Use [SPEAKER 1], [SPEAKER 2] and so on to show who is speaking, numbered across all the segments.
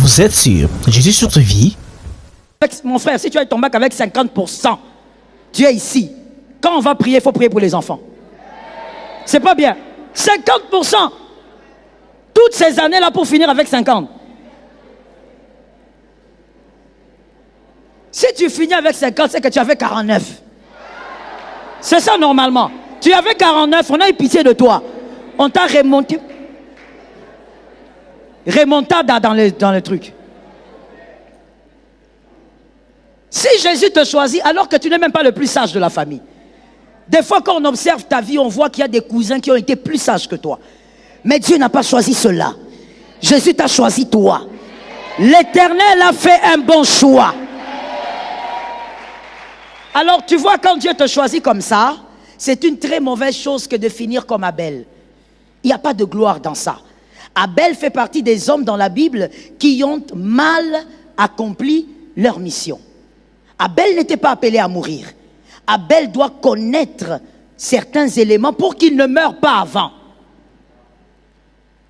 [SPEAKER 1] Vous êtes sûr? Jésus sur ta vie?
[SPEAKER 2] Mon frère, si tu as ton bac avec 50%, tu es ici. Quand on va prier, il faut prier pour les enfants. C'est pas bien. 50%. Toutes ces années-là pour finir avec 50. Si tu finis avec 50, c'est que tu avais 49. C'est ça normalement. Tu avais 49, on a eu pitié de toi. On t'a remonté. Remontada dans le truc. Si Jésus te choisit alors que tu n'es même pas le plus sage de la famille. Des fois quand on observe ta vie, on voit qu'il y a des cousins qui ont été plus sages que toi. Mais Dieu n'a pas choisi cela. Jésus t'a choisi toi. L'Éternel a fait un bon choix. Alors tu vois, quand Dieu te choisit comme ça, c'est une très mauvaise chose que de finir comme Abel. Il n'y a pas de gloire dans ça. Abel fait partie des hommes dans la Bible qui ont mal accompli leur mission. Abel n'était pas appelé à mourir. Abel doit connaître certains éléments pour qu'il ne meure pas avant.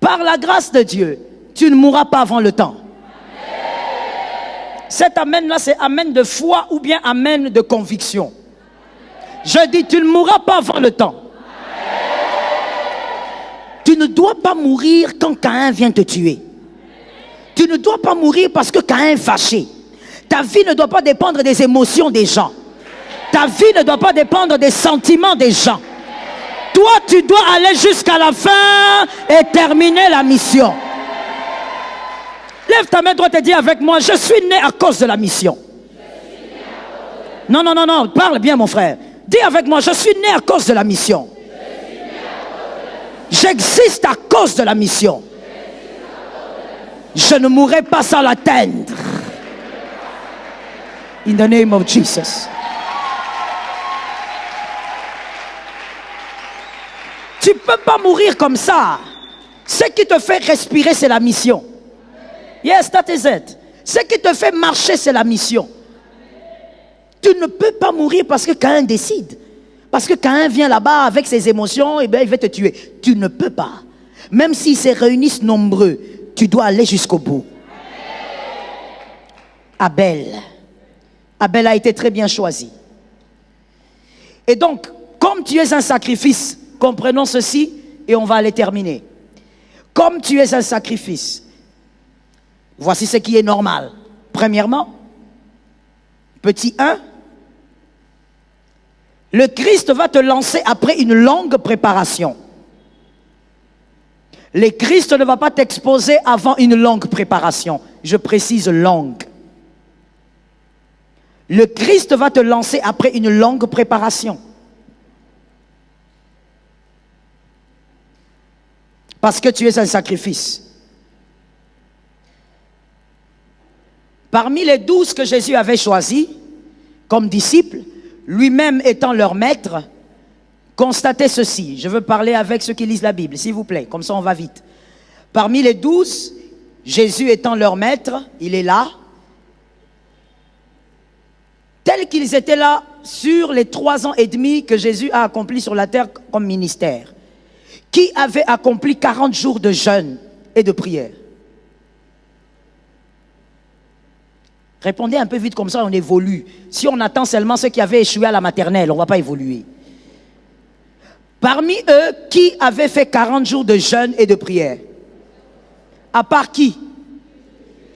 [SPEAKER 2] Par la grâce de Dieu, tu ne mourras pas avant le temps. Cet amen-là, c'est amen de foi ou bien amen de conviction. Je dis, tu ne mourras pas avant le temps. Tu ne dois pas mourir quand Caïn vient te tuer. Tu ne dois pas mourir parce que Caïn est fâché. Ta vie ne doit pas dépendre des émotions des gens. Ta vie ne doit pas dépendre des sentiments des gens. Toi, tu dois aller jusqu'à la fin et terminer la mission. Lève ta main droite et dis avec moi, je suis né à cause de la mission. Non, non, non, non, parle bien mon frère. Dis avec moi, je suis né à cause de la mission. J'existe à cause de la mission. Je ne mourrai pas sans l'atteindre. In the name of Jesus. Tu ne peux pas mourir comme ça. Ce qui te fait respirer, c'est la mission. Yes, that is it. Ce qui te fait marcher, c'est la mission. Tu ne peux pas mourir parce que Caïn décide. Parce que Caïn vient là-bas avec ses émotions, et bien il va te tuer. Tu ne peux pas. Même s'ils se réunissent nombreux, tu dois aller jusqu'au bout. Abel. Abel a été très bien choisi. Et donc, comme tu es un sacrifice, comprenons ceci et on va aller terminer. Comme tu es un sacrifice, voici ce qui est normal. Premièrement, petit 1, le Christ va te lancer après une longue préparation. Le Christ ne va pas t'exposer avant une longue préparation. Je précise longue. Le Christ va te lancer après une longue préparation. Parce que tu es un sacrifice. Parmi les 12 que Jésus avait choisis comme disciples, lui-même étant leur maître, constatez ceci. Je veux parler avec ceux qui lisent la Bible, s'il vous plaît, comme ça on va vite. Parmi les 12, Jésus étant leur maître, il est là. Tels qu'ils étaient là sur les 3 ans et demi que Jésus a accompli sur la terre comme ministère. Qui avait accompli 40 jours de jeûne et de prière? Répondez un peu vite comme ça, on évolue. Si on attend seulement ceux qui avaient échoué à la maternelle, on ne va pas évoluer. Parmi eux, qui avait fait 40 jours de jeûne et de prière? À part qui?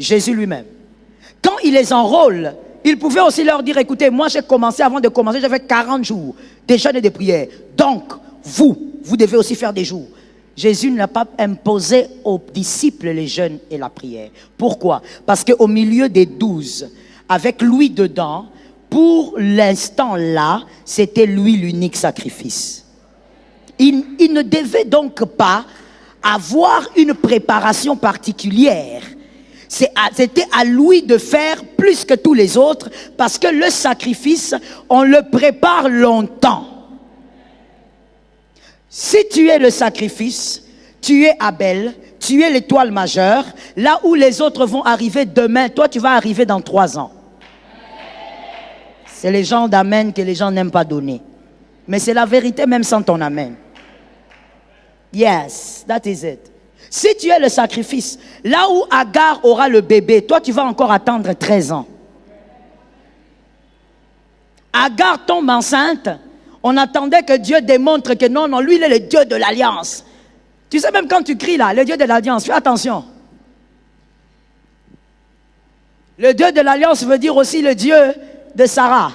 [SPEAKER 2] Jésus lui-même. Quand il les enrôle, il pouvait aussi leur dire, écoutez, moi j'ai commencé, avant de commencer, j'avais 40 jours de jeûne et de prière. Donc, vous devez aussi faire des jours. Jésus n'a pas imposé aux disciples les jeûnes et la prière. Pourquoi? Parce qu'au milieu des 12, avec lui dedans, pour l'instant là, c'était lui l'unique sacrifice. Il ne devait donc pas avoir une préparation particulière. C'était à lui de faire plus que tous les autres, parce que le sacrifice, on le prépare longtemps. Si tu es le sacrifice, tu es Abel, tu es l'étoile majeure, là où les autres vont arriver demain, toi tu vas arriver dans 3 ans. C'est les gens d'amen que les gens n'aiment pas donner. Mais c'est la vérité même sans ton amen. Yes, that is it. Si tu es le sacrifice, là où Agar aura le bébé, toi tu vas encore attendre 13 ans. Agar tombe enceinte, on attendait que Dieu démontre que non, lui il est le Dieu de l'alliance. Tu sais, même quand tu cries là, le Dieu de l'alliance, fais attention. Le Dieu de l'alliance veut dire aussi le Dieu de Sarah.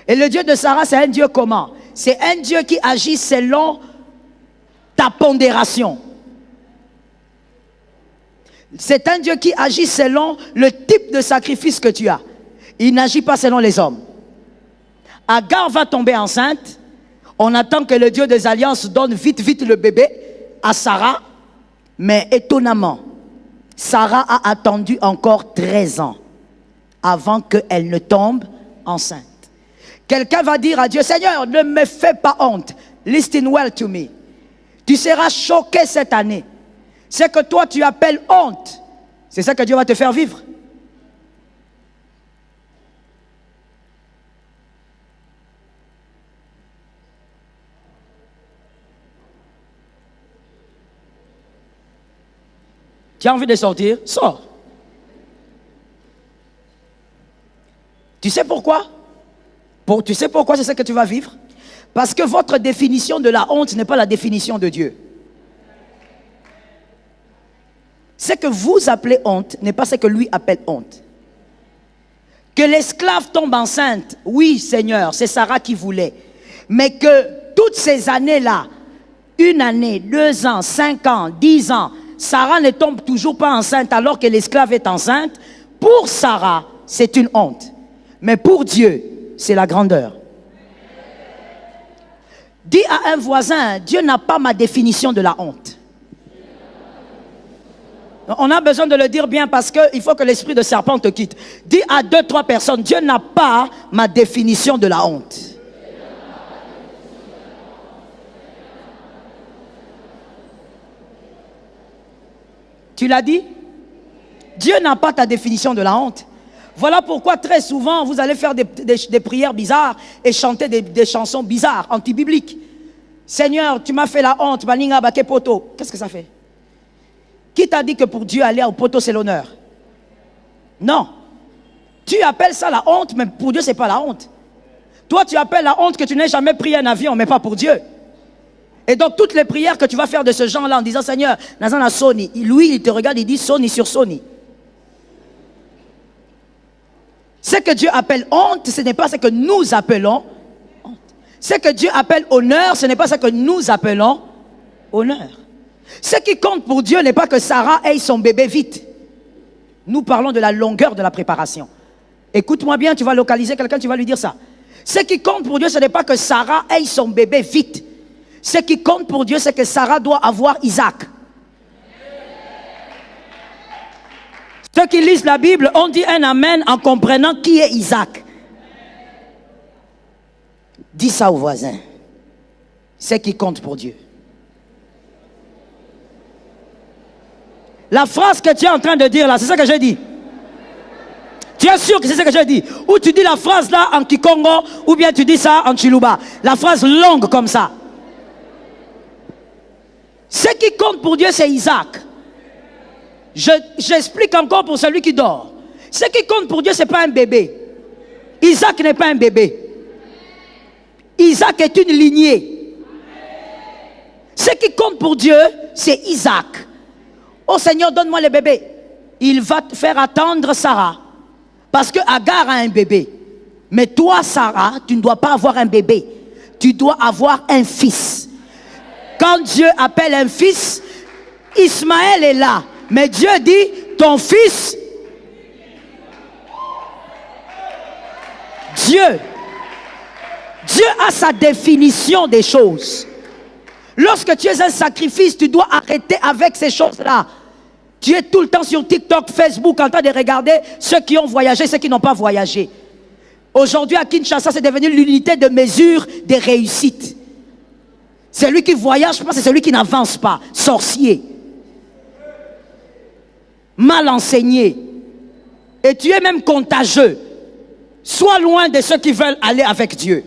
[SPEAKER 2] Et le Dieu de Sarah, c'est un Dieu comment? C'est un Dieu qui agit selon ta pondération. C'est un Dieu qui agit selon le type de sacrifice que tu as. Il n'agit pas selon les hommes. Agar va tomber enceinte. On attend que le Dieu des alliances donne vite le bébé à Sarah. Mais étonnamment, Sarah a attendu encore 13 ans avant qu'elle ne tombe enceinte. Quelqu'un va dire à Dieu, Seigneur, ne me fais pas honte. Listen well to me. Tu seras choqué cette année. Ce que toi tu appelles honte, c'est ça que Dieu va te faire vivre. Tu as envie de sortir? Sors. Tu sais pourquoi? Tu sais pourquoi c'est ça que tu vas vivre? Parce que votre définition de la honte n'est pas la définition de Dieu. Ce que vous appelez honte n'est pas ce que lui appelle honte. Que l'esclave tombe enceinte, oui Seigneur, c'est Sarah qui voulait. Mais que toutes ces années-là, 1 année, 2 ans, 5 ans, 10 ans, Sarah ne tombe toujours pas enceinte alors que l'esclave est enceinte, pour Sarah, c'est une honte. Mais pour Dieu, c'est la grandeur. Dis à un voisin, Dieu n'a pas ma définition de la honte. On a besoin de le dire bien parce qu'il faut que l'esprit de serpent te quitte. Dis à 2-3 personnes, Dieu n'a pas ma définition de la honte. Tu l'as dit? Dieu n'a pas ta définition de la honte. Voilà pourquoi très souvent vous allez faire des prières bizarres et chanter des chansons bizarres, anti-bibliques. Seigneur, tu m'as fait la honte, baninga bake poto. Qu'est-ce que ça fait? Qui t'a dit que pour Dieu aller au poteau c'est l'honneur? Non. Tu appelles ça la honte, mais pour Dieu c'est pas la honte. Toi tu appelles la honte que tu n'aies jamais pris un avion, mais pas pour Dieu. Et donc toutes les prières que tu vas faire de ce genre-là en disant Seigneur, Nazana Sony, lui il te regarde, il dit Sony sur Sony. Ce que Dieu appelle honte, ce n'est pas ce que nous appelons honte. Ce que Dieu appelle honneur, ce n'est pas ce que nous appelons honneur. Ce qui compte pour Dieu n'est pas que Sarah ait son bébé vite. Nous parlons de la longueur de la préparation. Écoute-moi bien, tu vas localiser quelqu'un, tu vas lui dire ça. Ce qui compte pour Dieu, ce n'est pas que Sarah ait son bébé vite. Ce qui compte pour Dieu, c'est que Sarah doit avoir Isaac. Ceux qui lisent la Bible, on dit un amen en comprenant qui est Isaac. Dis ça au voisin. Ce qui compte pour Dieu. La phrase que tu es en train de dire là, c'est ça que j'ai dit. Tu es sûr que c'est ça que j'ai dit? Ou tu dis la phrase là en Kikongo, ou bien tu dis ça en Chiluba. La phrase longue comme ça. Ce qui compte pour Dieu, c'est Isaac. J'explique encore pour celui qui dort. Ce qui compte pour Dieu, ce n'est pas un bébé. Isaac n'est pas un bébé. Isaac est une lignée. Ce qui compte pour Dieu, c'est Isaac. Oh Seigneur, donne-moi le bébé. Il va te faire attendre Sarah. Parce que Agar a un bébé. Mais toi, Sarah, tu ne dois pas avoir un bébé. Tu dois avoir un fils. Quand Dieu appelle un fils, Ismaël est là. Mais Dieu dit, ton fils, Dieu a sa définition des choses. Lorsque tu es un sacrifice, tu dois arrêter avec ces choses-là. Tu es tout le temps sur TikTok, Facebook, en train de regarder ceux qui ont voyagé, ceux qui n'ont pas voyagé. Aujourd'hui, à Kinshasa, c'est devenu l'unité de mesure des réussites. Celui qui voyage pas, c'est celui qui n'avance pas. Sorcier. Mal enseigné. Et tu es même contagieux. Sois loin de ceux qui veulent aller avec Dieu.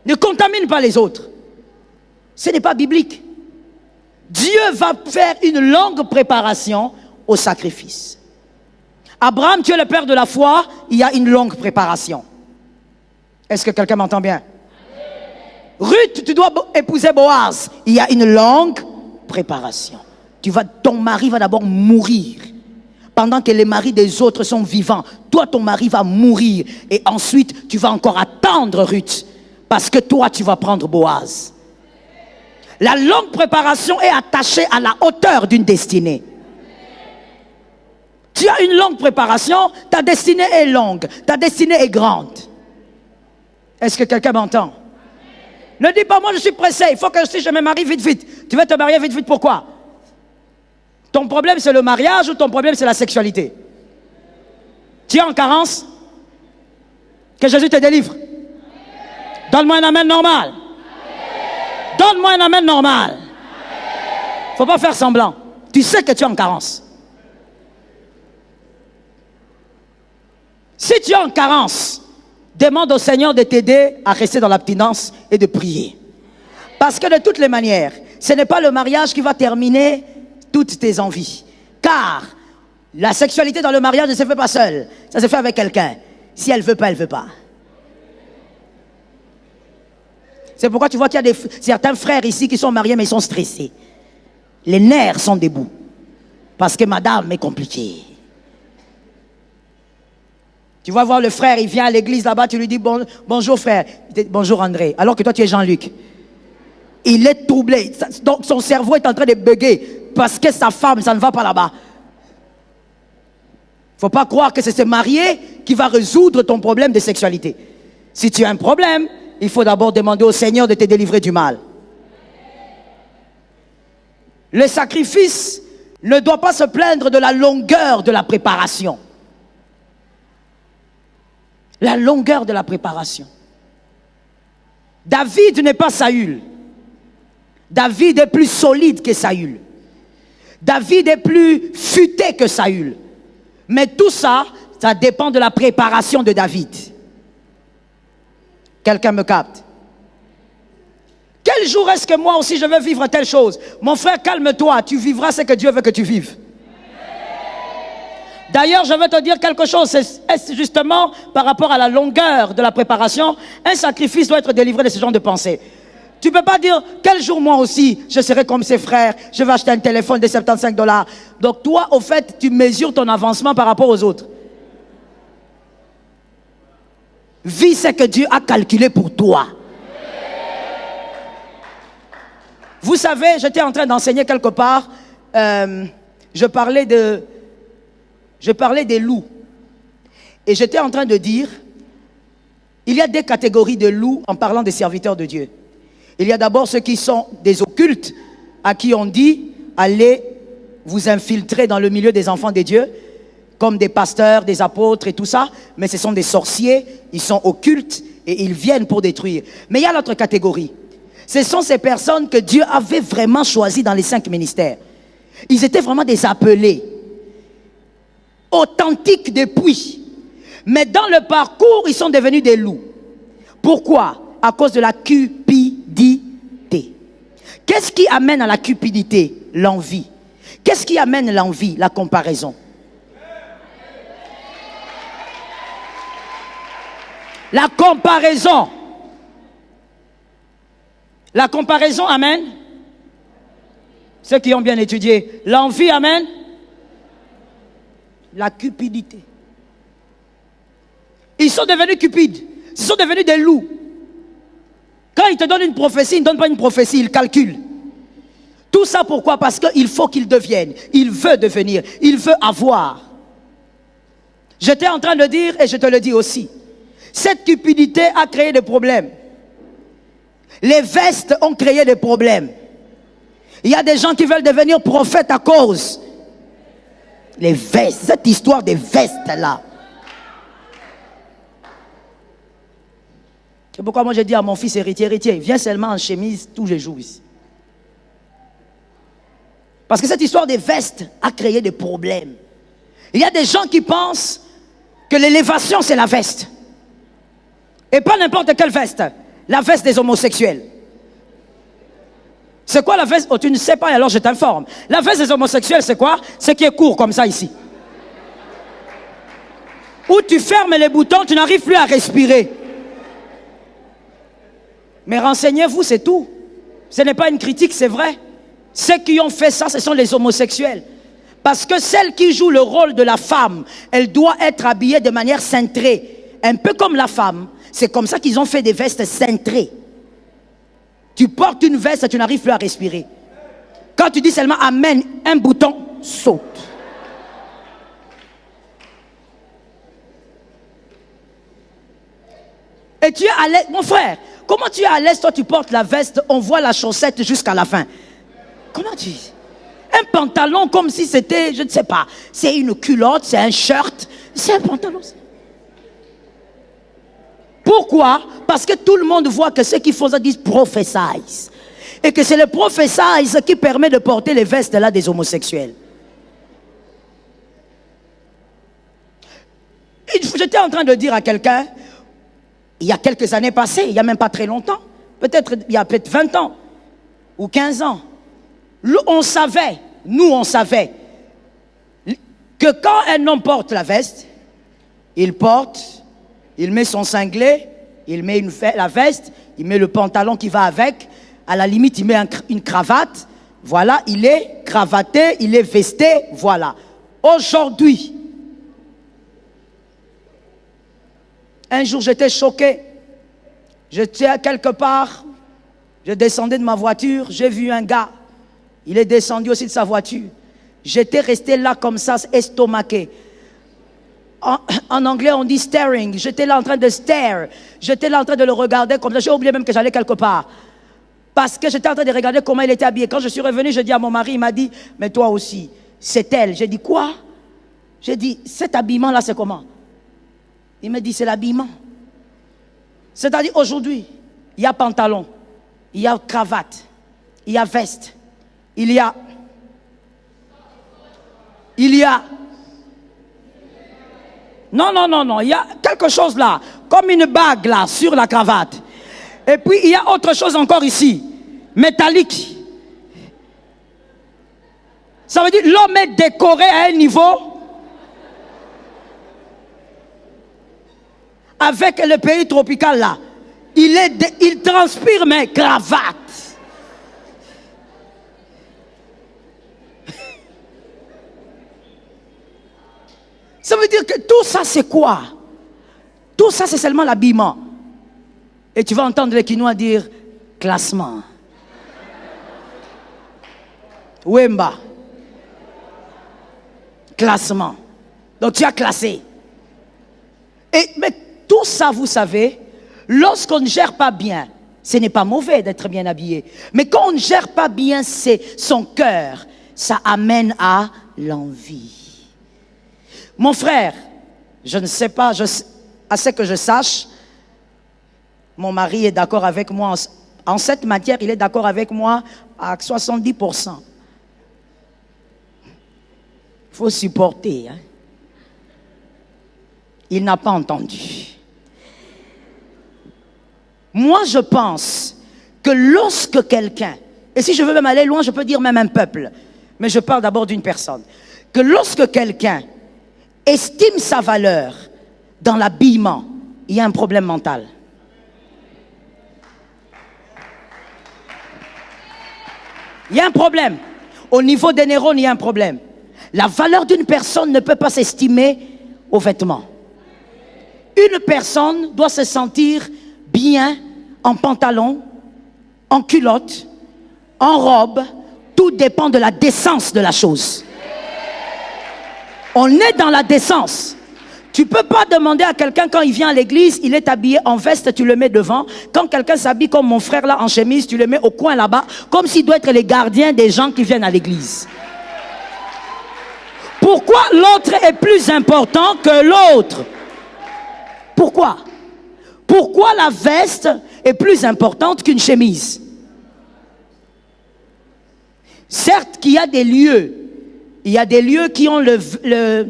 [SPEAKER 2] Ne contamine pas les autres. Ce n'est pas biblique. Dieu va faire une longue préparation au sacrifice. Abraham, tu es le père de la foi, il y a une longue préparation. Est-ce que quelqu'un m'entend bien? Ruth, tu dois épouser Boaz, il y a une longue préparation. Ton mari va d'abord mourir. Pendant que les maris des autres sont vivants, toi, ton mari va mourir. Et ensuite, tu vas encore attendre Ruth. Parce que toi, tu vas prendre Boaz. La longue préparation est attachée à la hauteur d'une destinée. Tu as une longue préparation, ta destinée est longue, ta destinée est grande. Est-ce que quelqu'un m'entend? Ne dis pas, moi je suis pressé, il faut que si je me marie vite, vite. Tu veux te marier vite, vite, pourquoi? Ton problème c'est le mariage ou ton problème c'est la sexualité? Tu es en carence? Que Jésus te délivre. Donne-moi un amen normal. Donne-moi un amen normal. Il ne faut pas faire semblant. Tu sais que tu es en carence. Si tu es en carence, demande au Seigneur de t'aider à rester dans l'abstinence et de prier. Parce que de toutes les manières, ce n'est pas le mariage qui va terminer toutes tes envies. Car la sexualité dans le mariage ne se fait pas seule. Ça se fait avec quelqu'un. Si elle ne veut pas, elle ne veut pas. C'est pourquoi tu vois qu'il y a certains frères ici qui sont mariés mais ils sont stressés. Les nerfs sont debout. Parce que madame est compliquée. Tu vas voir le frère, il vient à l'église là-bas, tu lui dis bonjour frère. Il dit bonjour André. Alors que toi tu es Jean-Luc. Il est troublé. Donc son cerveau est en train de bugger. Parce que sa femme, ça ne va pas là-bas. Il ne faut pas croire que c'est se marier qui va résoudre ton problème de sexualité. Si tu as un problème, il faut d'abord demander au Seigneur de te délivrer du mal. Le sacrifice ne doit pas se plaindre de la longueur de la préparation. La longueur de la préparation. David n'est pas Saül. David est plus solide que Saül. David est plus futé que Saül. Mais tout ça, ça dépend de la préparation de David. Quelqu'un me capte? Quel jour est-ce que moi aussi je veux vivre telle chose? Mon frère, calme-toi, tu vivras ce que Dieu veut que tu vives. D'ailleurs, je veux te dire quelque chose, c'est justement par rapport à la longueur de la préparation, un sacrifice doit être délivré de ce genre de pensée. Tu ne peux pas dire, quel jour moi aussi, je serai comme ses frères, je vais acheter un téléphone de 75 $. Donc toi, au fait, tu mesures ton avancement par rapport aux autres. Vis ce que Dieu a calculé pour toi. Vous savez, j'étais en train d'enseigner quelque part, je parlais des loups. Et j'étais en train de dire, il y a des catégories de loups en parlant des serviteurs de Dieu. Il y a d'abord ceux qui sont des occultes, à qui on dit, allez vous infiltrer dans le milieu des enfants de Dieu, comme des pasteurs, des apôtres et tout ça, mais ce sont des sorciers, ils sont occultes et ils viennent pour détruire. Mais il y a l'autre catégorie. Ce sont ces personnes que Dieu avait vraiment choisies dans les 5 ministères. Ils étaient vraiment des appelés, authentiques depuis. Mais dans le parcours, ils sont devenus des loups. Pourquoi? À cause de la cupidité. Qu'est-ce qui amène à la cupidité? L'envie. Qu'est-ce qui amène l'envie? La comparaison. La comparaison. La comparaison amène. Ceux qui ont bien étudié. L'envie amène. La cupidité. Ils sont devenus cupides. Ils sont devenus des loups. Quand ils te donnent une prophétie, ils ne donnent pas une prophétie, ils calculent. Tout ça pourquoi? Parce qu'il faut qu'il devienne. Il veut devenir. Il veut avoir. J'étais en train de dire, et je te le dis aussi, cette cupidité a créé des problèmes. Les vestes ont créé des problèmes. Il y a des gens qui veulent devenir prophètes à cause. Les vestes, cette histoire des vestes là. C'est pourquoi moi j'ai dit à mon fils héritier, viens seulement en chemise tous les jours ici. Parce que cette histoire des vestes a créé des problèmes. Il y a des gens qui pensent que l'élévation c'est la veste. Et pas n'importe quelle veste. La veste des homosexuels. C'est quoi la veste? Oh, tu ne sais pas, alors je t'informe. La veste des homosexuels, c'est quoi? C'est qui est court comme ça ici. Où tu fermes les boutons, tu n'arrives plus à respirer. Mais renseignez-vous, c'est tout. Ce n'est pas une critique, c'est vrai. Ceux qui ont fait ça, ce sont les homosexuels. Parce que celle qui joue le rôle de la femme, elle doit être habillée de manière cintrée. Un peu comme la femme. C'est comme ça qu'ils ont fait des vestes cintrées. Tu portes une veste et tu n'arrives plus à respirer. Quand tu dis seulement amen, un bouton saute. Et tu es à l'aise, mon frère, comment tu es à l'aise, toi tu portes la veste, on voit la chaussette jusqu'à la fin. Comment tu dis? Un pantalon comme si c'était, je ne sais pas, c'est une culotte, c'est un shirt, c'est un pantalon. Pourquoi? Parce que tout le monde voit que ceux qui font ça disent prophesize. Et que c'est le prophesize qui permet de porter les vestes là des homosexuels. J'étais en train de dire à quelqu'un, il y a quelques années passées, il n'y a même pas très longtemps, peut-être il y a peut-être 20 ans ou 15 ans, nous on savait que quand un homme porte la veste, il met son cinglet, il met la veste, il met le pantalon qui va avec, à la limite il met une cravate, voilà, il est cravaté, il est vesté, voilà. Aujourd'hui, un jour, j'étais choqué. J'étais quelque part, je descendais de ma voiture, j'ai vu un gars. Il est descendu aussi de sa voiture. J'étais resté là comme ça, estomaqué. En anglais, on dit staring. J'étais là en train de stare. J'étais là en train de le regarder comme ça. J'ai oublié même que j'allais quelque part. Parce que j'étais en train de regarder comment il était habillé. Quand je suis revenu, je dis à mon mari, il m'a dit, mais toi aussi, c'est elle. J'ai dit, quoi? J'ai dit, cet habillement-là, c'est comment? Il me dit, c'est l'habillement. C'est-à-dire, aujourd'hui, il y a pantalon, il y a cravate, il y a veste, il y a... Non, il y a quelque chose là, comme une bague là, sur la cravate. Et puis, il y a autre chose encore ici, métallique. Ça veut dire, l'homme est décoré à un niveau... Avec le pays tropical là, il transpire mes cravates. Ça veut dire que tout ça c'est quoi? Tout ça c'est seulement l'habillement. Et tu vas entendre les Quinois dire classement. Wemba. Classement. Donc tu as classé. Mais tout ça, vous savez, lorsqu'on ne gère pas bien, ce n'est pas mauvais d'être bien habillé. Mais quand on ne gère pas bien son cœur, ça amène à l'envie. Mon frère, je ne sais pas, à ce que je sache, mon mari est d'accord avec moi. En cette matière, il est d'accord avec moi à 70%. Il faut supporter. Hein? Il n'a pas entendu. Moi, je pense que lorsque quelqu'un, et si je veux même aller loin, je peux dire même un peuple, mais je parle d'abord d'une personne, que lorsque quelqu'un estime sa valeur dans l'habillement, il y a un problème mental. Il y a un problème. Au niveau des neurones, il y a un problème. La valeur d'une personne ne peut pas s'estimer aux vêtements. Une personne doit se sentir bien en pantalon, en culotte, en robe. Tout dépend de la décence de la chose. On est dans la décence. Tu ne peux pas demander à quelqu'un quand il vient à l'église, il est habillé en veste, tu le mets devant. Quand quelqu'un s'habille comme mon frère là en chemise, tu le mets au coin là-bas, comme s'il doit être les gardiens des gens qui viennent à l'église. Pourquoi l'autre est plus important que l'autre? Pourquoi? Pourquoi la veste est plus importante qu'une chemise? Certes qu'il y a des lieux, qui ont le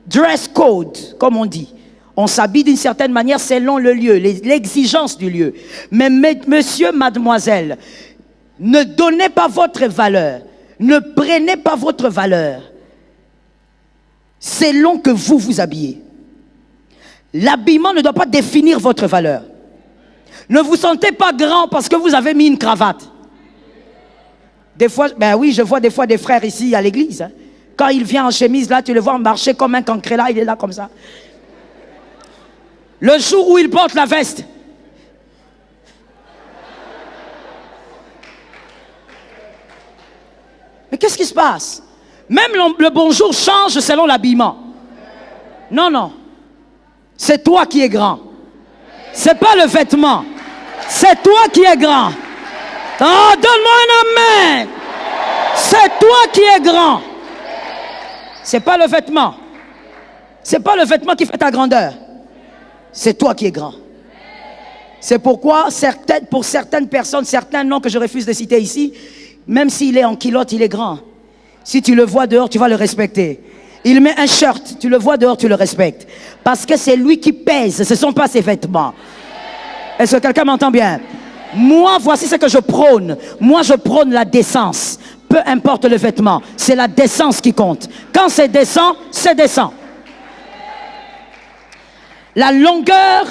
[SPEAKER 2] dress code, comme on dit. On s'habille d'une certaine manière selon le lieu, l'exigence du lieu. Mais monsieur, mademoiselle, Ne donnez pas votre valeur. Ne prenez pas votre valeur selon que vous vous habillez. L'habillement ne doit pas définir votre valeur. Ne vous sentez pas grand parce que vous avez mis une cravate. Des fois, ben oui, je vois des fois des frères ici à l'église. Hein. Quand il vient en chemise, là, tu le vois marcher comme un cancré, là, il est là comme ça. Le jour où il porte la veste, mais qu'est-ce qui se passe? Même le bonjour change selon l'habillement. Non, non. C'est toi qui es grand. C'est pas le vêtement. C'est toi qui es grand. Oh, donne-moi un amen. C'est toi qui es grand. C'est pas le vêtement. C'est pas le vêtement qui fait ta grandeur. C'est toi qui es grand. C'est pourquoi pour certaines personnes, certains noms que je refuse de citer ici, même s'il est en culotte, il est grand. Si tu le vois dehors, tu vas le respecter. Il met un shirt, tu le vois dehors, tu le respectes. Parce que c'est lui qui pèse, ce ne sont pas ses vêtements. Est-ce que quelqu'un m'entend bien? Moi, voici ce que je prône. Moi, je prône la décence. Peu importe le vêtement, c'est la décence qui compte. Quand c'est décent, c'est décent. La longueur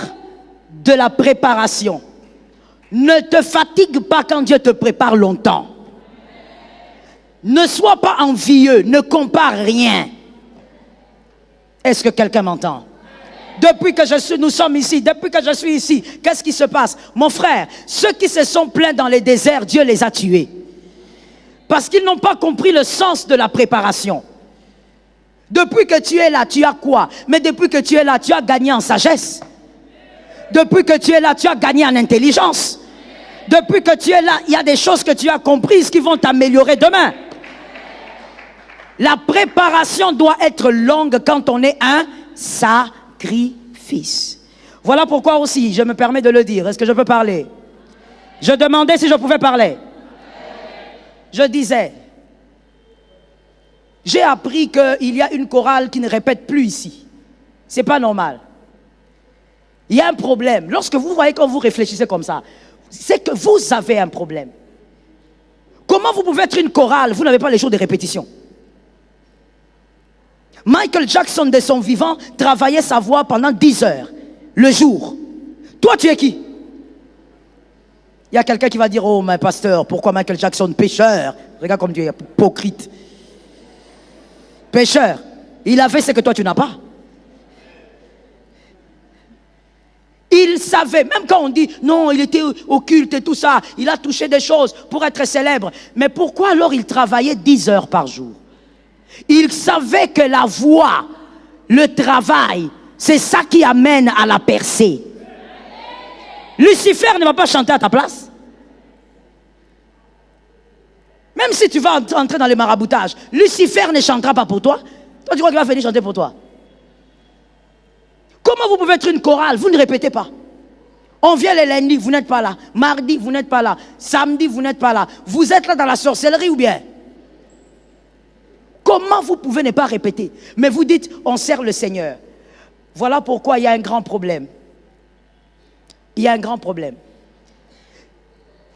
[SPEAKER 2] de la préparation. Ne te fatigue pas quand Dieu te prépare longtemps. Ne sois pas envieux, ne compare rien. Est-ce que quelqu'un m'entend? Depuis que nous sommes ici, depuis que je suis ici, qu'est-ce qui se passe? Mon frère, ceux qui se sont plaints dans les déserts, Dieu les a tués. Parce qu'ils n'ont pas compris le sens de la préparation. Depuis que tu es là, tu as quoi? Mais depuis que tu es là, tu as gagné en sagesse. Depuis que tu es là, tu as gagné en intelligence. Depuis que tu es là, il y a des choses que tu as comprises qui vont t'améliorer demain. La préparation doit être longue quand on est un sacrifice. Voilà pourquoi aussi, je me permets de le dire. Est-ce que je peux parler? Je demandais si je pouvais parler. Je disais, j'ai appris qu'il y a une chorale qui ne répète plus ici. C'est pas normal. Il y a un problème. Lorsque vous voyez, quand vous réfléchissez comme ça, c'est que vous avez un problème. Comment vous pouvez être une chorale? Vous n'avez pas les jours de répétition. Michael Jackson, de son vivant, travaillait sa voix pendant 10 heures, le jour. Toi, tu es qui? Il y a quelqu'un qui va dire, oh, mais pasteur, pourquoi Michael Jackson, pécheur? Regarde comme tu es hypocrite. Pécheur. Il avait ce que toi, tu n'as pas. Il savait, même quand on dit, non, il était occulte et tout ça, il a touché des choses pour être célèbre. Mais pourquoi alors il travaillait 10 heures par jour? Il savait que la voix, le travail, c'est ça qui amène à la percée. Lucifer ne va pas chanter à ta place. Même si tu vas entrer dans les maraboutages, Lucifer ne chantera pas pour toi. Toi, tu crois qu'il va venir chanter pour toi? Comment vous pouvez être une chorale? Vous ne répétez pas. On vient les lundis, vous n'êtes pas là. Mardi, vous n'êtes pas là. Samedi, vous n'êtes pas là. Vous êtes là dans la sorcellerie ou bien? Comment vous pouvez ne pas répéter? Mais vous dites, on sert le Seigneur. Voilà pourquoi il y a un grand problème. Il y a un grand problème.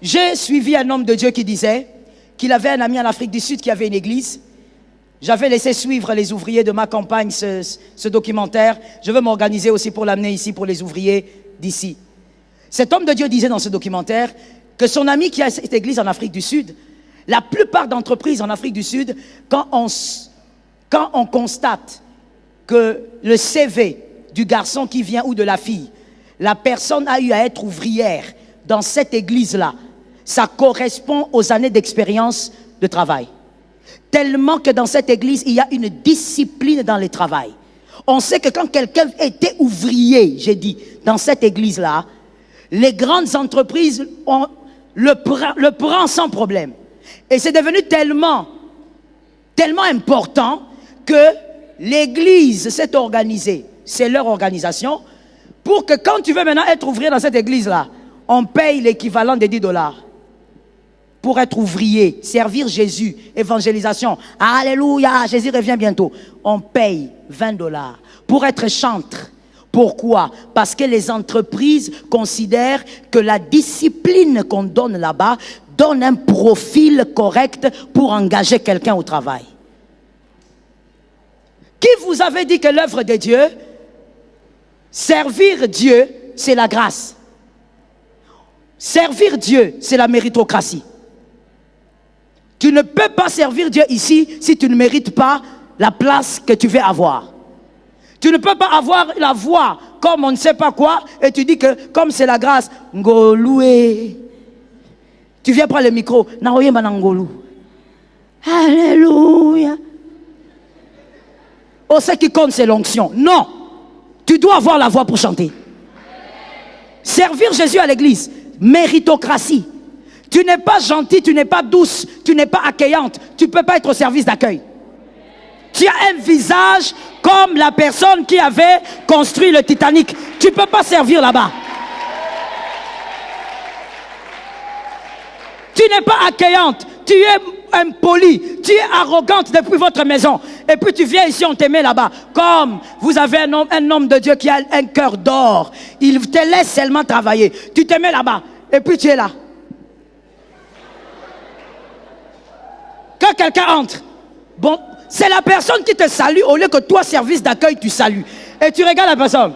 [SPEAKER 2] J'ai suivi un homme de Dieu qui disait qu'il avait un ami en Afrique du Sud qui avait une église. J'avais laissé suivre les ouvriers de ma campagne ce documentaire. Je veux m'organiser aussi pour l'amener ici pour les ouvriers d'ici. Cet homme de Dieu disait dans ce documentaire que son ami qui a cette église en Afrique du Sud, la plupart d'entreprises en Afrique du Sud, quand on constate que le CV du garçon qui vient ou de la fille, la personne a eu à être ouvrière dans cette église-là, ça correspond aux années d'expérience de travail. Tellement que dans cette église, il y a une discipline dans le travail. On sait que quand quelqu'un était ouvrier, j'ai dit, dans cette église-là, les grandes entreprises le prend sans problème. Et c'est devenu tellement important que l'église s'est organisée. C'est leur organisation. Pour que quand tu veux maintenant être ouvrier dans cette église-là, on paye l'équivalent de $10. Pour être ouvrier, servir Jésus, évangélisation. Alléluia, Jésus revient bientôt. On paye $20. Pour être chantre. Pourquoi? Parce que les entreprises considèrent que la discipline qu'on donne là-bas donne un profil correct pour engager quelqu'un au travail. Qui vous avait dit que l'œuvre de Dieu, servir Dieu, c'est la grâce? Servir Dieu, c'est la méritocratie. Tu ne peux pas servir Dieu ici si tu ne mérites pas la place que tu veux avoir. Tu ne peux pas avoir la voix comme on ne sait pas quoi et tu dis que comme c'est la grâce, Ngoloué. Tu viens prendre le micro, Naoye Manangolou. Alléluia. Oh, ce qui compte, c'est l'onction. Non, tu dois avoir la voix pour chanter. Servir Jésus à l'église, méritocratie. Tu n'es pas gentille, tu n'es pas douce, tu n'es pas accueillante. Tu ne peux pas être au service d'accueil. Tu as un visage comme la personne qui avait construit le Titanic. Tu ne peux pas servir là-bas. Tu n'es pas accueillante, tu es impolie, tu es arrogante depuis votre maison. Et puis tu viens ici, on te met là-bas. Comme vous avez un homme de Dieu qui a un cœur d'or. Il te laisse seulement travailler. Tu te mets là-bas et puis tu es là. Quand quelqu'un entre, bon, c'est la personne qui te salue au lieu que toi, service d'accueil, tu salues. Et tu regardes la personne.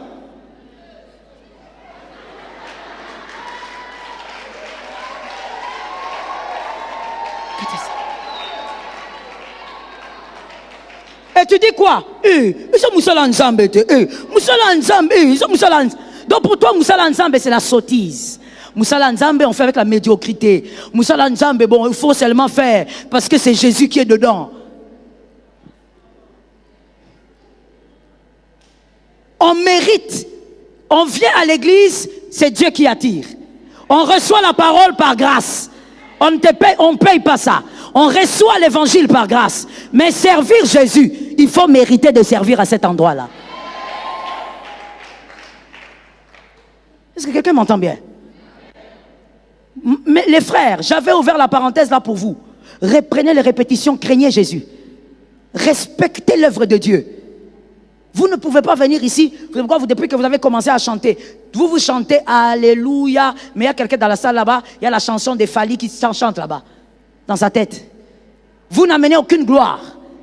[SPEAKER 2] Et tu dis quoi? Donc pour toi, Moussala Nzambe, c'est la sottise. Moussala Nzambe, on fait avec la médiocrité. Moussala Nzambe, bon, il faut seulement faire parce que c'est Jésus qui est dedans. On mérite. On vient à l'église, c'est Dieu qui attire. On reçoit la parole par grâce. On ne paye pas ça. On reçoit l'évangile par grâce. Mais servir Jésus, il faut mériter de servir à cet endroit-là. Est-ce que quelqu'un m'entend bien? Mais les frères, j'avais ouvert la parenthèse là pour vous. Reprenez les répétitions, craignez Jésus. Respectez l'œuvre de Dieu. Vous ne pouvez pas venir ici, depuis que vous avez commencé à chanter, vous chantez Alléluia, mais il y a quelqu'un dans la salle là-bas, il y a la chanson des Fali qui chante là-bas, dans sa tête. Vous n'amenez aucune gloire.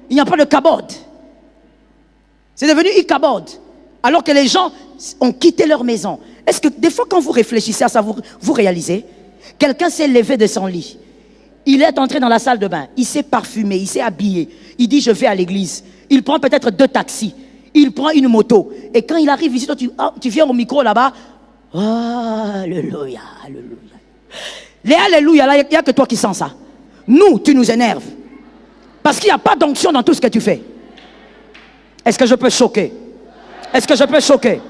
[SPEAKER 2] Il n'y a pas de kabod. C'est devenu ikabod. Alors que les gens ont quitté leur maison. Est-ce que des fois quand vous réfléchissez à ça, vous réalisez? Quelqu'un s'est levé de son lit. Il est entré dans la salle de bain. Il s'est parfumé, il s'est habillé. Il dit je vais à l'église. Il prend peut-être 2 taxis. Il prend une moto. Et quand il arrive ici, toi, tu viens au micro là-bas. Alléluia, alléluia. Les alléluia, là, il n'y a que toi qui sens ça. Nous, tu nous énerves. Parce qu'il n'y a pas d'onction dans tout ce que tu fais. Est-ce que je peux choquer? Est-ce que je peux choquer?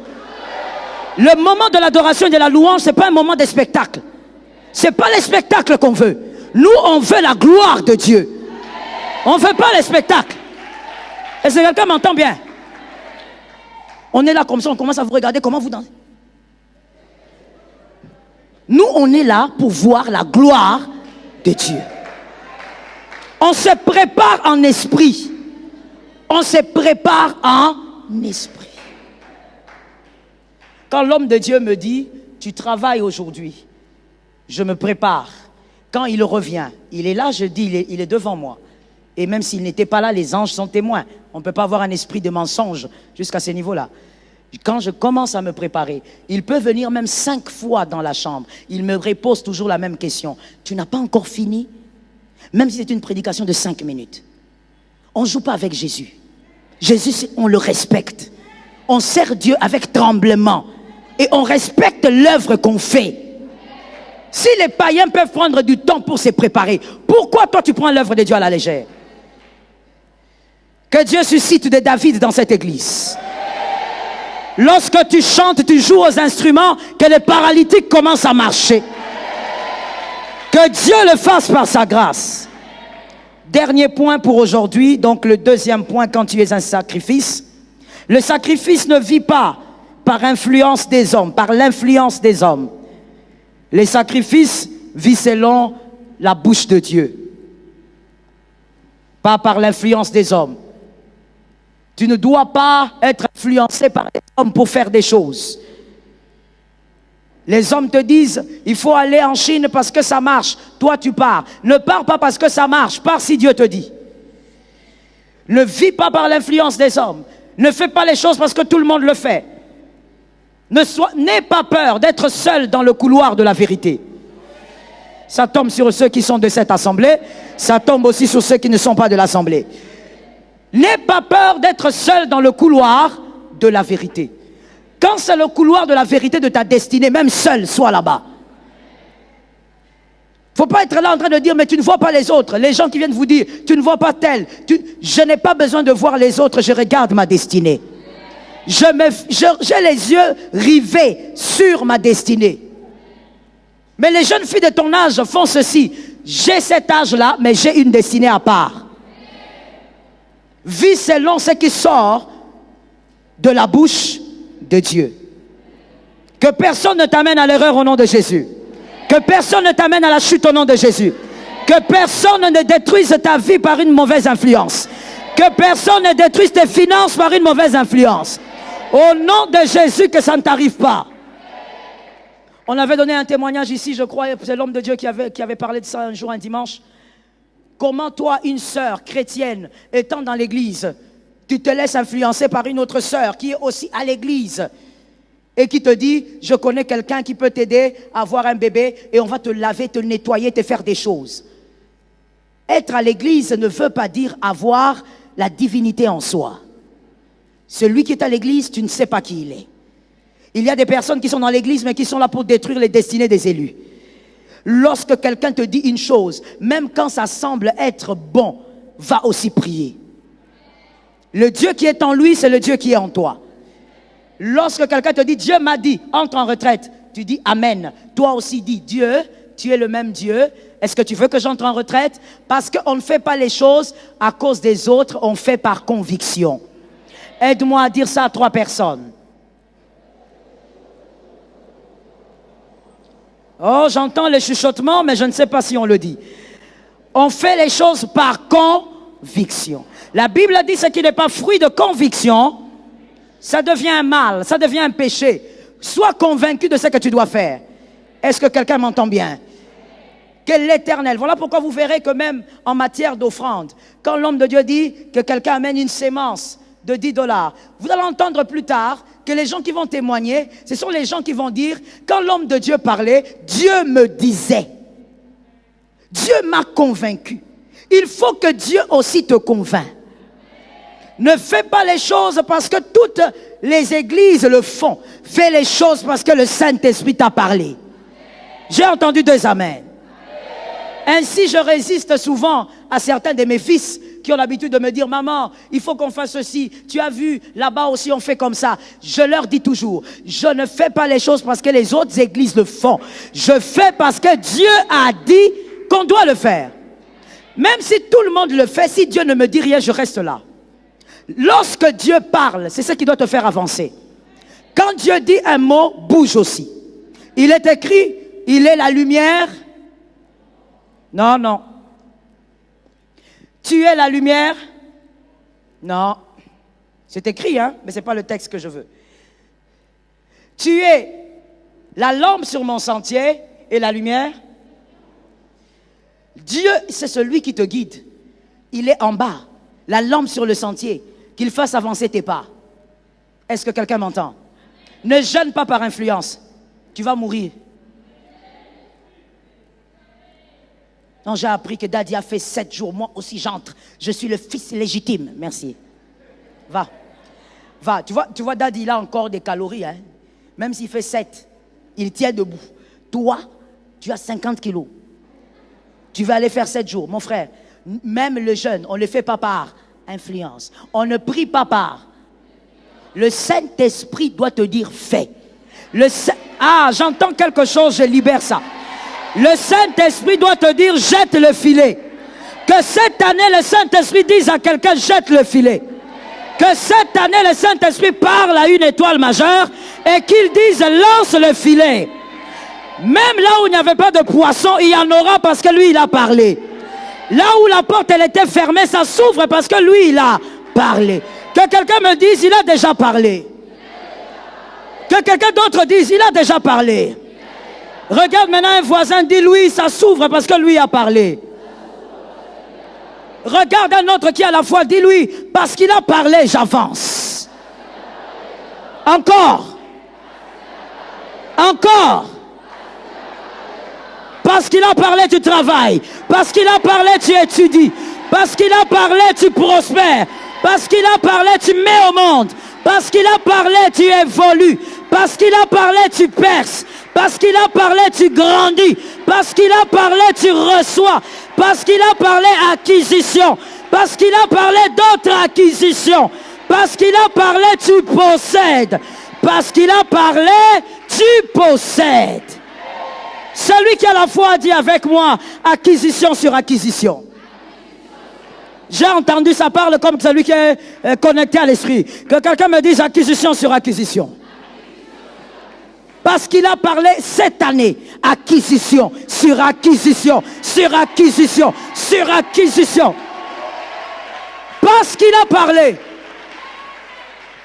[SPEAKER 2] Le moment de l'adoration et de la louange, ce n'est pas un moment de spectacle. Ce n'est pas les spectacles qu'on veut. Nous, on veut la gloire de Dieu. On ne veut pas les spectacles. Est-ce que quelqu'un m'entend bien? On est là comme ça, on commence à vous regarder comment vous dansez. Nous, on est là pour voir la gloire de Dieu. On se prépare en esprit. On se prépare en esprit. Quand l'homme de Dieu me dit, tu travailles aujourd'hui, je me prépare. Quand il revient, il est là, je dis, il est devant moi. Et même s'il n'était pas là, les anges sont témoins. On ne peut pas avoir un esprit de mensonge jusqu'à ce niveau-là. Quand je commence à me préparer, il peut venir même 5 fois dans la chambre. Il me repose toujours la même question. Tu n'as pas encore fini? Même si c'est une prédication de 5 minutes. On ne joue pas avec Jésus. Jésus, on le respecte. On sert Dieu avec tremblement. Et on respecte l'œuvre qu'on fait. Si les païens peuvent prendre du temps pour se préparer, pourquoi toi tu prends l'œuvre de Dieu à la légère? Que Dieu suscite des David dans cette église. Lorsque tu chantes, tu joues aux instruments, que les paralytiques commencent à marcher. Que Dieu le fasse par sa grâce. Dernier point pour aujourd'hui, donc le deuxième point quand tu es un sacrifice. Le sacrifice ne vit pas par influence des hommes, par l'influence des hommes. Les sacrifices vivent selon la bouche de Dieu. Pas par l'influence des hommes. Tu ne dois pas être influencé par les hommes pour faire des choses. Les hommes te disent, il faut aller en Chine parce que ça marche. Toi, tu pars. Ne pars pas parce que ça marche. Pars si Dieu te dit. Ne vis pas par l'influence des hommes. Ne fais pas les choses parce que tout le monde le fait. N'aie pas peur d'être seul dans le couloir de la vérité. Ça tombe sur ceux qui sont de cette assemblée. Ça tombe aussi sur ceux qui ne sont pas de l'assemblée. N'aie pas peur d'être seul dans le couloir de la vérité. Quand c'est le couloir de la vérité de ta destinée, même seul, sois là-bas. Il ne faut pas être là en train de dire, mais tu ne vois pas les autres. Les gens qui viennent vous dire, tu ne vois pas tel. Je n'ai pas besoin de voir les autres, je regarde ma destinée. J'ai les yeux rivés sur ma destinée. Mais les jeunes filles de ton âge font ceci. J'ai cet âge-là, mais j'ai une destinée à part. Vis selon ce qui sort de la bouche de Dieu. Que personne ne t'amène à l'erreur au nom de Jésus. Que personne ne t'amène à la chute au nom de Jésus. Que personne ne détruise ta vie par une mauvaise influence. Que personne ne détruise tes finances par une mauvaise influence. Au nom de Jésus, que ça ne t'arrive pas. On avait donné un témoignage ici, je crois, c'est l'homme de Dieu qui avait parlé de ça un jour, un dimanche. Comment toi, une sœur chrétienne, étant dans l'église, tu te laisses influencer par une autre sœur qui est aussi à l'église et qui te dit, je connais quelqu'un qui peut t'aider à avoir un bébé et on va te laver, te nettoyer, te faire des choses. Être à l'église ne veut pas dire avoir la divinité en soi. Celui qui est à l'église, tu ne sais pas qui il est. Il y a des personnes qui sont dans l'église mais qui sont là pour détruire les destinées des élus. Lorsque quelqu'un te dit une chose, même quand ça semble être bon, va aussi prier. Le Dieu qui est en lui, c'est le Dieu qui est en toi. Lorsque quelqu'un te dit, Dieu m'a dit, entre en retraite, tu dis Amen. Toi aussi dis, Dieu, tu es le même Dieu. Est-ce que tu veux que j'entre en retraite? Parce qu'on ne fait pas les choses à cause des autres, on fait par conviction. Aide-moi à dire ça à 3 personnes. Oh, j'entends les chuchotements, mais je ne sais pas si on le dit. On fait les choses par conviction. La Bible dit ce qui n'est pas fruit de conviction, ça devient un mal, ça devient un péché. Sois convaincu de ce que tu dois faire. Est-ce que quelqu'un m'entend bien? Que l'Éternel, voilà pourquoi vous verrez que même en matière d'offrande, quand l'homme de Dieu dit que quelqu'un amène une sémence de $10, vous allez entendre plus tard que les gens qui vont témoigner, ce sont les gens qui vont dire, quand l'homme de Dieu parlait, Dieu me disait. Dieu m'a convaincu. Il faut que Dieu aussi te convainc. Ne fais pas les choses parce que toutes les églises le font. Fais les choses parce que le Saint-Esprit t'a parlé. J'ai entendu 2 amens. Ainsi, je résiste souvent à certains de mes fils qui ont l'habitude de me dire, maman, il faut qu'on fasse ceci. Tu as vu, là-bas aussi on fait comme ça. Je leur dis toujours, je ne fais pas les choses parce que les autres églises le font. Je fais parce que Dieu a dit qu'on doit le faire. Même si tout le monde le fait, si Dieu ne me dit rien, je reste là. Lorsque Dieu parle, c'est ce qui doit te faire avancer. Quand Dieu dit un mot, bouge aussi. Il est écrit, il est la lumière. Non, non. Tu es la lumière. Non. C'est écrit, hein, mais ce n'est pas le texte que je veux. Tu es la lampe sur mon sentier et la lumière. Dieu, c'est celui qui te guide. Il est en bas, la lampe sur le sentier, qu'il fasse avancer tes pas. Est-ce que quelqu'un m'entend? Ne jeûne pas par influence. Tu vas mourir. Non, j'ai appris que Daddy a fait 7 jours. Moi aussi, j'entre. Je suis le fils légitime. Merci. Va. Va. Tu vois, Daddy, il a encore des calories. Hein? Même s'il fait 7, il tient debout. Toi, tu as 50 kilos. Tu vas aller faire 7 jours. Mon frère, même le jeûne, on ne le fait pas par influence. On ne prie pas par. Le Saint-Esprit doit te dire fais. Ah, j'entends quelque chose, je libère ça. Le Saint-Esprit doit te dire jette le filet. Que cette année le Saint-Esprit dise à quelqu'un jette le filet. Que cette année le Saint-Esprit parle à une étoile majeure et qu'il dise lance le filet. Même là où il n'y avait pas de poisson, il y en aura parce que lui il a parlé. Là où la porte elle était fermée, ça s'ouvre parce que lui il a parlé. Que quelqu'un me dise il a déjà parlé. Que quelqu'un d'autre dise il a déjà parlé. Regarde maintenant un voisin, dis-lui, ça s'ouvre parce que lui a parlé. Regarde un autre qui a la foi, dis-lui, parce qu'il a parlé, j'avance. Encore. Encore. Parce qu'il a parlé, tu travailles. Parce qu'il a parlé, tu étudies. Parce qu'il a parlé, tu prospères. Parce qu'il a parlé, tu mets au monde. Parce qu'il a parlé, tu évolues. Parce qu'il a parlé, tu perces. Parce qu'il a parlé, tu grandis. Parce qu'il a parlé, tu reçois. Parce qu'il a parlé, acquisition. Parce qu'il a parlé d'autres acquisitions. Parce qu'il a parlé, tu possèdes. Parce qu'il a parlé, tu possèdes. Celui qui a la foi dit avec moi, acquisition sur acquisition. J'ai entendu, ça parle comme celui qui est connecté à l'esprit. Que quelqu'un me dise acquisition sur acquisition. Parce qu'il a parlé cette année, acquisition, sur acquisition, sur acquisition, sur acquisition. Parce qu'il a parlé.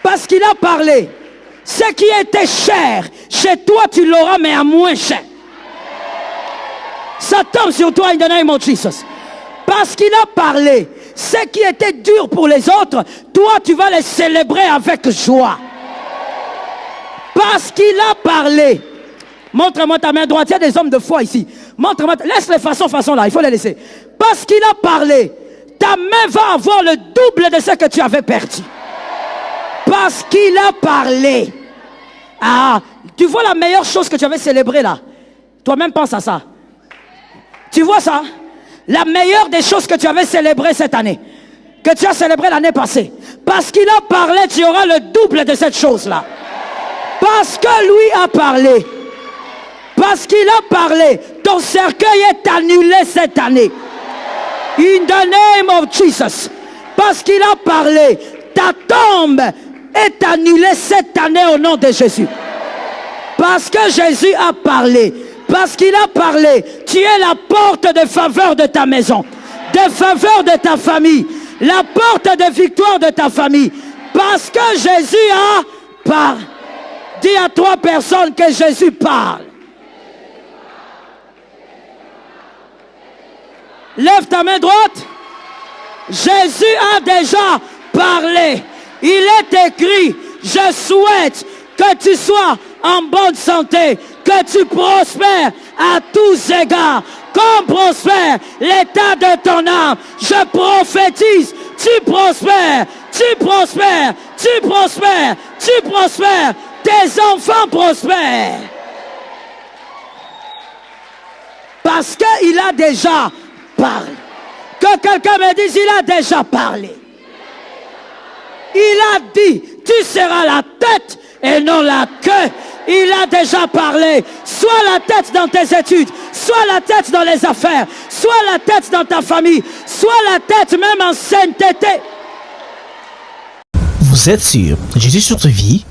[SPEAKER 2] Parce qu'il a parlé. Ce qui était cher, chez toi tu l'auras, mais à moins cher. Ça tombe sur toi in the name of Jesus. Parce qu'il a parlé. Ce qui était dur pour les autres, toi tu vas les célébrer avec joie. Parce qu'il a parlé. Montre-moi ta main droite. Il y a des hommes de foi ici. Montre-moi. Laisse les façons là. Il faut les laisser. Parce qu'il a parlé. Ta main va avoir le double de ce que tu avais perdu. Parce qu'il a parlé. Ah, tu vois la meilleure chose que tu avais célébrée là. Toi-même pense à ça. Tu vois ça? La meilleure des choses que tu avais célébrées cette année. Que tu as célébré l'année passée. Parce qu'il a parlé, tu auras le double de cette chose-là. Parce que lui a parlé. Parce qu'il a parlé. Ton cercueil est annulé cette année. In the name of Jesus. Parce qu'il a parlé. Ta tombe est annulée cette année au nom de Jésus. Parce que Jésus a parlé. Parce qu'il a parlé. Tu es la porte de faveur de ta maison. De faveur de ta famille. La porte de victoire de ta famille. Parce que Jésus a parlé. Dis à 3 personnes que Jésus parle. Lève ta main droite. Jésus a déjà parlé. Il est écrit, je souhaite que tu sois en bonne santé, que tu prospères à tous égards, comme prospère l'état de ton âme. Je prophétise, tu prospères, tu prospères, tu prospères, tu prospères. Tes enfants prospèrent. Parce qu'il a déjà parlé. Que quelqu'un me dise, il a déjà parlé. Il a dit, tu seras la tête et non la queue. Il a déjà parlé. Sois la tête dans tes études. Sois la tête dans les affaires. Sois la tête dans ta famille. Sois la tête même en sainteté.
[SPEAKER 1] Vous êtes sur Jésus sur ta vie?